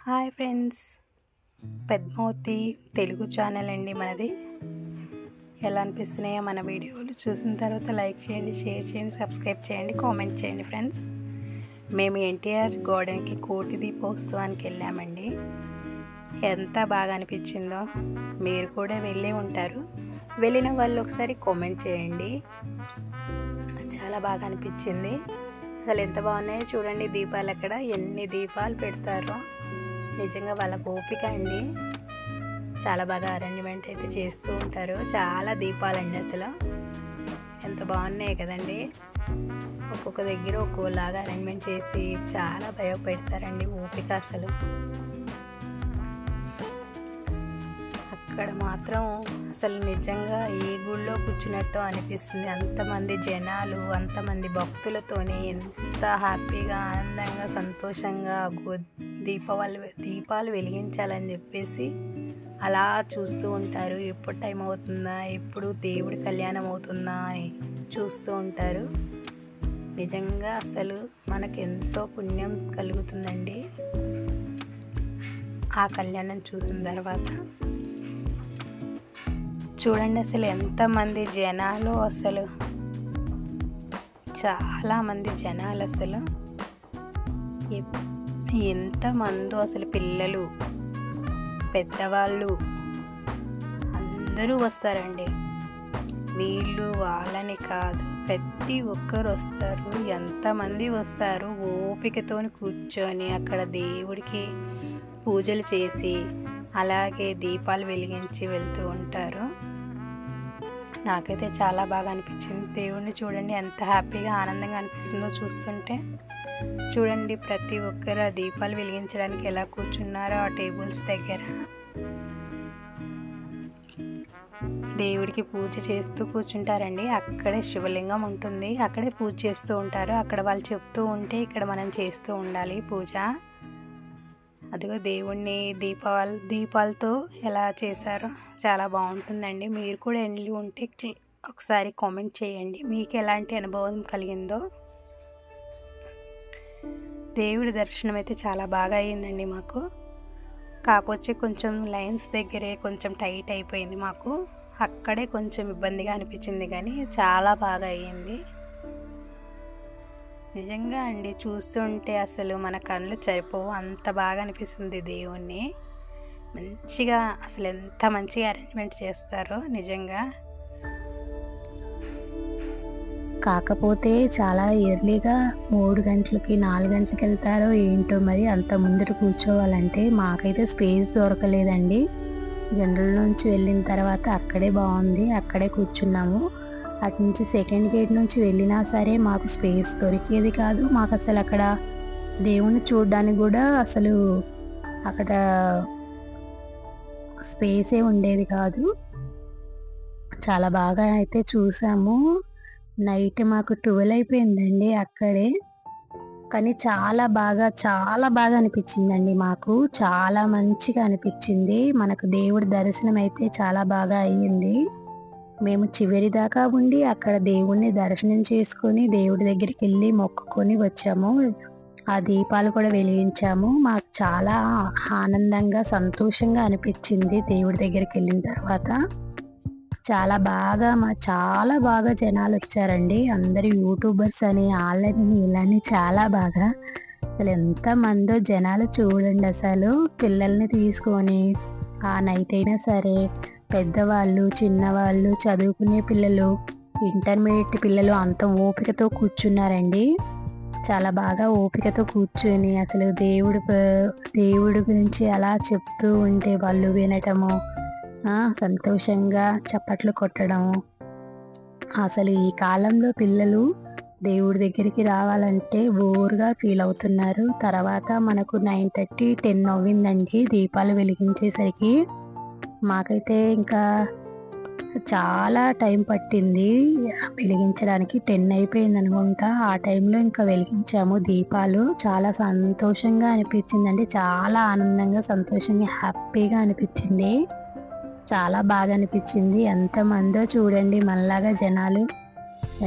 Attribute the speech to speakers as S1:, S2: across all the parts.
S1: Hi friends, Padmavathi Telugu channel అండి మనది. ఎలా అనిపిస్తున్నాయో మన వీడియోలు చూసిన తర్వాత లైక్ చేయండి, షేర్ చేయండి, సబ్స్క్రైబ్ చేయండి, కామెంట్ చేయండి. ఫ్రెండ్స్, మేము ఎన్టీఆర్ గార్డెన్కి కోటి దీపోత్సవానికి వెళ్ళామండి. ఎంత బాగా అనిపించిందో మీరు కూడా వెళ్ళే ఉంటారు. వెళ్ళిన వాళ్ళు ఒకసారి కామెంట్ చేయండి. చాలా బాగా అనిపించింది. అసలు ఎంత బాగున్నాయో చూడండి. దీపాలు అక్కడ ఎన్ని దీపాలు పెడతారో, నిజంగా వాళ్ళ ఓపిక అండి. చాలా బాగా అరేంజ్మెంట్ అయితే చేస్తూ ఉంటారు. చాలా దీపాలండి, అసలు ఎంత బాగున్నాయి కదండి. ఒక్కొక్క దగ్గర ఒక్కోలాగా అరేంజ్మెంట్ చేసి చాలా భయపెడతారండి. ఓపిక అసలు. అక్కడ మాత్రం అసలు నిజంగా ఏ గుళ్ళో కూర్చున్నట్టు అనిపిస్తుంది. అంతమంది జనాలు, అంతమంది భక్తులతోని ఎంత హ్యాపీగా, ఆనందంగా, సంతోషంగా దీపాలు వెలిగించాలని చెప్పేసి అలా చూస్తూ ఉంటారు. ఎప్పుడు టైం అవుతుందా, ఎప్పుడు దేవుడి కళ్యాణం అవుతుందా అని చూస్తూ ఉంటారు. నిజంగా అసలు మనకు ఎంతో పుణ్యం కలుగుతుందండి ఆ కళ్యాణం చూసిన తర్వాత. చూడండి అసలు ఎంతమంది జనాలు, అసలు చాలామంది జనాలు, అసలు ఎంతమందో, అసలు పిల్లలు, పెద్దవాళ్ళు అందరూ వస్తారండి. వీళ్ళు వాళ్ళని కాదు, ప్రతి ఒక్కరు వస్తారు. ఎంతమంది వస్తారు, ఓపికతోని కూర్చొని అక్కడ దేవుడికి పూజలు చేసి అలాగే దీపాలు వెలిగించి వెళ్తూ ఉంటారు. నాకైతే చాలా బాగా అనిపించింది. దేవుడిని చూడండి ఎంత హ్యాపీగా, ఆనందంగా అనిపిస్తుందో చూస్తుంటే. చూడండి ప్రతి ఒక్కరు ఆ దీపాలు వెలిగించడానికి ఎలా కూర్చున్నారో ఆ టేబుల్స్ దగ్గర. దేవుడికి పూజ చేస్తూ కూర్చుంటారండి. అక్కడే శివలింగం ఉంటుంది, అక్కడే పూజ చేస్తూ ఉంటారు. అక్కడ వాళ్ళు చెప్తూ ఉంటే ఇక్కడ మనం చేస్తూ ఉండాలి పూజ. అదిగో దేవుణ్ణి దీపాలతో ఎలా చేశారో చాలా బాగుంటుందండి. మీరు కూడా వెళ్ళి ఉంటే ఒకసారి కామెంట్ చేయండి, మీకు ఎలాంటి అనుభవం కలిగిందో. దేవుడి దర్శనం అయితే చాలా బాగా అయ్యిందండి మాకు. కాకపోతే కొంచెం లైన్స్ దగ్గరే కొంచెం టైట్ అయిపోయింది మాకు. అక్కడే కొంచెం ఇబ్బందిగా అనిపించింది, కానీ చాలా బాగా అయ్యింది. నిజంగా అండి, చూస్తుంటే అసలు మన కళ్ళు సరిపోవు, అంత బాగా అనిపిస్తుంది దేవుణ్ణి. మంచిగా, అసలు ఎంత మంచిగా అరేంజ్మెంట్ చేస్తారో నిజంగా.
S2: కాకపోతే చాలా ఎర్లీగా 3 గంటలకి 4 గంటలకి వెళ్తారో ఏంటో, మరి అంత ముందర కూర్చోవాలంటే మాకైతే స్పేస్ దొరకలేదండి. జనరల్ నుంచి వెళ్ళిన తర్వాత అక్కడే బాగుంది, అక్కడే కూర్చున్నాము. అటు నుంచి సెకండ్ గేట్ నుంచి వెళ్ళినా సరే మాకు స్పేస్ దొరికేది కాదు. మాకు అసలు అక్కడ దేవుణ్ణి చూడడానికి కూడా అసలు అక్కడ స్పేసే ఉండేది కాదు. చాలా బాగా అయితే చూసాము. నైట్ మాకు 12 అయిపోయిందండి అక్కడే. కానీ చాలా బాగా అనిపించిందండి మాకు. చాలా మంచిగా అనిపించింది. మనకు దేవుడి దర్శనం అయితే చాలా బాగా అయ్యింది. మేము చివరి దాకా ఉండి అక్కడ దేవుణ్ణి దర్శనం చేసుకొని దేవుడి దగ్గరికి వెళ్ళి మొక్కుకొని వచ్చాము. ఆ దీపాలు కూడా వెలిగించాము. మాకు చాలా ఆనందంగా, సంతోషంగా అనిపించింది దేవుడి దగ్గరికి వెళ్ళిన తర్వాత. చాలా బాగా జనాలు వచ్చారండి. అందరూ యూట్యూబర్స్ అని, వాళ్ళని వీళ్ళని చాలా బాగా. అసలు ఎంతమందో జనాలు చూడండి. అసలు పిల్లల్ని తీసుకొని ఆ నైట్ అయినా సరే, పెద్దవాళ్ళు, చిన్నవాళ్ళు, చదువుకునే పిల్లలు, ఇంటర్మీడియట్ పిల్లలు అంత ఓపికతో కూర్చున్నారండి. చాలా బాగా ఓపికతో కూర్చొని అసలు దేవుడి గురించి అలా చెప్తూ ఉంటే వాళ్ళు వినటము, సంతోషంగా చప్పట్లు కొట్టడము. అసలు ఈ కాలంలో పిల్లలు దేవుడి దగ్గరికి రావాలంటే బోర్గా ఫీల్ అవుతున్నారు. తర్వాత మనకు 9:30, 10 అవ్విందండి దీపాలు వెలిగించేసరికి. మాకైతే ఇంకా చాలా టైం పట్టింది వెలిగించడానికి. 10 అయిపోయింది అనుకుంటా. ఆ టైంలో ఇంకా వెలిగించాము దీపాలు. చాలా సంతోషంగా అనిపించిందండి. చాలా ఆనందంగా, సంతోషంగా, హ్యాపీగా అనిపించింది. చాలా బాగా అనిపించింది. ఎంతమందో చూడండి, మనలాగా జనాలు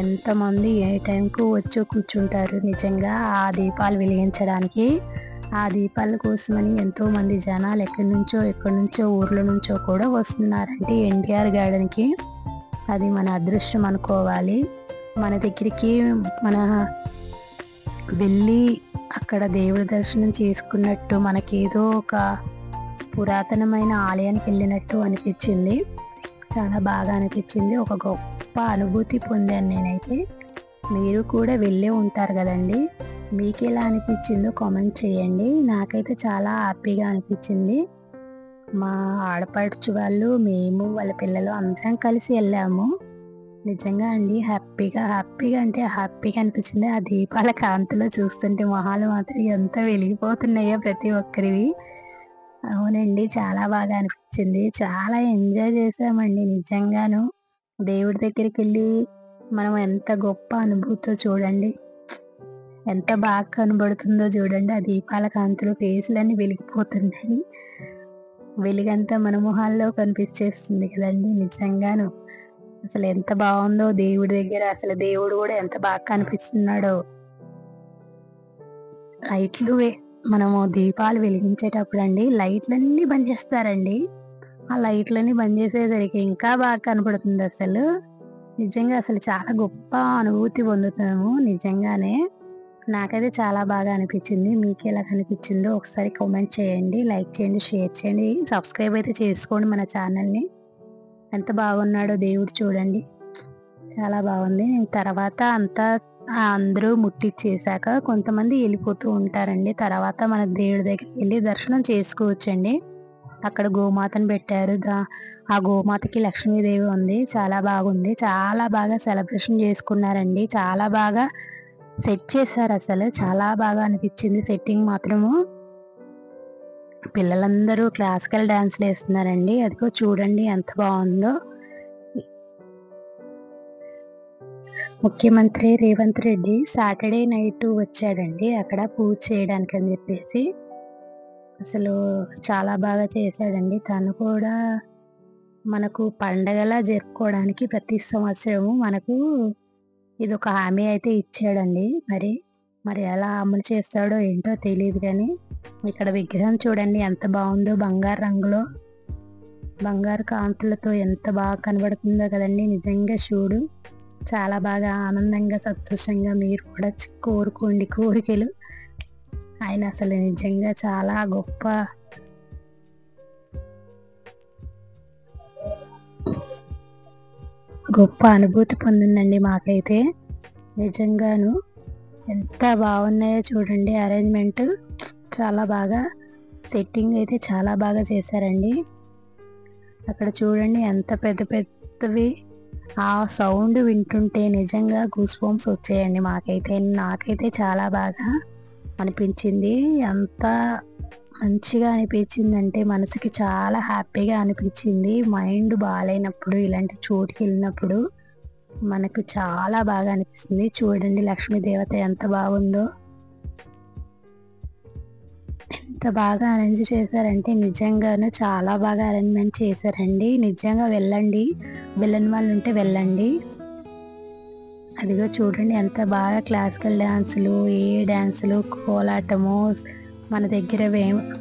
S2: ఎంతమంది ఏ టైంకు వచ్చి కూర్చుంటారు నిజంగా ఆ దీపాలు వెలిగించడానికి. ఆ దీపాల కోసమని ఎంతో మంది జనాలు ఎక్కడి నుంచో ఊర్ల నుంచో కూడా వస్తున్నారంటే ఎన్టీఆర్ గార్డెన్కి. అది మన అదృష్టం అనుకోవాలి. మన దగ్గరికి మన వెళ్ళి అక్కడ దేవుడి దర్శనం చేసుకున్నట్టు, మనకేదో ఒక పురాతనమైన ఆలయానికి వెళ్ళినట్టు అనిపించింది. చాలా బాగా అనిపించింది. ఒక గొప్ప అనుభూతి పొందాను నేనైతే. మీరు కూడా వెళ్ళే ఉంటారు కదండి, మీకు ఎలా అనిపించిందో కామెంట్ చేయండి. నాకైతే చాలా హ్యాపీగా అనిపించింది. మా ఆడపడుచు వాళ్ళు, మేము, వాళ్ళ పిల్లలు అందరం కలిసి వెళ్ళాము. నిజంగా అండి హ్యాపీగా అంటే హ్యాపీగా అనిపించింది. ఆ దీపాల కాంతిలో చూస్తుంటే మొహాలు మాత్రం ఎంత వెలిగిపోతున్నాయో ప్రతి ఒక్కరివి. అవునండి, చాలా బాగా అనిపించింది. చాలా ఎంజాయ్ చేసామండి నిజంగాను. దేవుడి దగ్గరికి వెళ్ళి మనం ఎంత గొప్ప అనుభూతితో చూడండి, ఎంత బాగా కనబడుతుందో చూడండి. ఆ దీపాల కాంతిలో ఫేసులన్నీ వెలిగిపోతున్నాయి. వెలుగంతా మన మొహాల్లో కనిపించేస్తుంది కదండి. నిజంగాను అసలు ఎంత బాగుందో దేవుడి దగ్గర. అసలు దేవుడు కూడా ఎంత బాగా కనిపిస్తున్నాడో. లైట్లు మనము దీపాలు వెలిగించేటప్పుడు అండి లైట్లన్నీ బంద్ చేస్తారండి. ఆ లైట్లన్నీ బంద్ చేసేసరికి ఇంకా బాగా కనపడుతుంది. అసలు నిజంగా అసలు చాలా గొప్ప అనుభూతి పొందుతాము నిజంగానే. నాకైతే చాలా బాగా అనిపించింది. మీకు ఎలా కనిపించిందో ఒకసారి కామెంట్ చేయండి, లైక్ చేయండి, షేర్ చేయండి, సబ్స్క్రైబ్ అయితే చేసుకోండి మన ఛానల్ని. ఎంత బాగున్నాడో దేవుడు చూడండి, చాలా బాగుంది. తర్వాత అంతా అందరూ ముట్టిచ్చేసాక కొంతమంది వెళ్ళిపోతూ ఉంటారండి. తర్వాత మన దేవుడి దగ్గరికి వెళ్ళి దర్శనం చేసుకోవచ్చండి. అక్కడ గోమాతను పెట్టారు. ఆ గోమాతకి లక్ష్మీదేవి ఉంది. చాలా బాగుంది. చాలా బాగా సెలబ్రేషన్ చేసుకున్నారండి. చాలా బాగా సెట్ చేశారు. అసలు చాలా బాగా అనిపించింది సెట్టింగ్ మాత్రము. పిల్లలందరూ క్లాసికల్ డాన్స్లు వేస్తున్నారండి. అదిగో చూడండి ఎంత బాగుందో. ముఖ్యమంత్రి రేవంత్ రెడ్డి సాటర్డే నైట్ వచ్చాడండి అక్కడ పూజ చేయడానికి అని చెప్పేసి. అసలు చాలా బాగా చేశాడండి. తను కూడా మనకు పండగలా జరుపుకోవడానికి ప్రతి సంవత్సరము మనకు ఇది ఒక హామీ అయితే ఇచ్చాడండి. మరి ఎలా అమలు చేస్తాడో ఏంటో తెలియదు. కానీ ఇక్కడ విగ్రహం చూడండి ఎంత బాగుందో. బంగారు రంగులో బంగారు కాంతులతో ఎంత బాగా కనబడుతుందో కదండి. నిజంగా శివుడు చాలా బాగా ఆనందంగా సంతోషంగా మీరు కూడా కోరుకోండి కోరికలు. ఆయన అసలు నిజంగా చాలా గొప్ప అనుభూతి పొందిందండి మాకైతే. నిజంగాను ఎంత బాగున్నాయో చూడండి. అరేంజ్మెంట్ చాలా బాగా, సెట్టింగ్ అయితే చాలా బాగా చేశారండి. అక్కడ చూడండి ఎంత పెద్ద పెద్దవి. ఆ సౌండ్ వింటుంటే నిజంగా గూస్ బంప్స్ వచ్చాయండి నాకైతే చాలా బాగా అనిపించింది. ఎంత మంచిగా అనిపించిందంటే మనసుకి చాలా హ్యాపీగా అనిపించింది. మైండ్ బాగాలేనప్పుడు ఇలాంటి చోటుకి వెళ్ళినప్పుడు మనకు చాలా బాగా అనిపిస్తుంది. చూడండి లక్ష్మీదేవత ఎంత బాగుందో. ఎంత బాగా అరేంజ్ చేశారంటే నిజంగాను చాలా బాగా అరేంజ్మెంట్ చేశారండి. నిజంగా వెళ్ళండి, వెళ్ళని వాళ్ళు ఉంటే వెళ్ళండి. అదిగో చూడండి ఎంత బాగా క్లాసికల్ డ్యాన్సులు, డ్యాన్సులు, కోలాటము. మన దగ్గర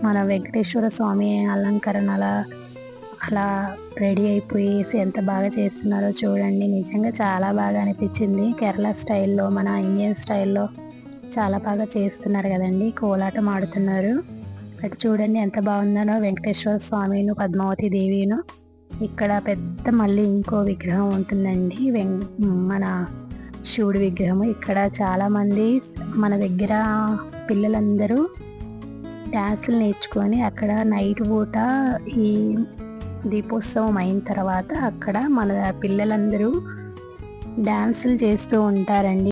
S2: మన వెంకటేశ్వర స్వామి అలంకరణ అలా రెడీ అయిపోయేసి ఎంత బాగా చేస్తున్నారో చూడండి. నిజంగా చాలా బాగా అనిపించింది. కేరళ స్టైల్లో, మన ఇండియన్ స్టైల్లో చాలా బాగా చేస్తున్నారు కదండి. కోలాటం ఆడుతున్నారు. అటు చూడండి ఎంత బాగుందనో వెంకటేశ్వర స్వామిను, పద్మావతి దేవిను. ఇక్కడ పెద్ద మళ్ళీ ఇంకో విగ్రహం ఉంటుందండి, మన శివుడి విగ్రహము. ఇక్కడ చాలామంది మన దగ్గర పిల్లలందరూ డ్యాన్సులు నేర్చుకొని అక్కడ నైట్ పూట ఈ దీపోత్సవం అయిన తర్వాత అక్కడ మన పిల్లలందరూ డ్యాన్సులు చేస్తూ ఉంటారండి.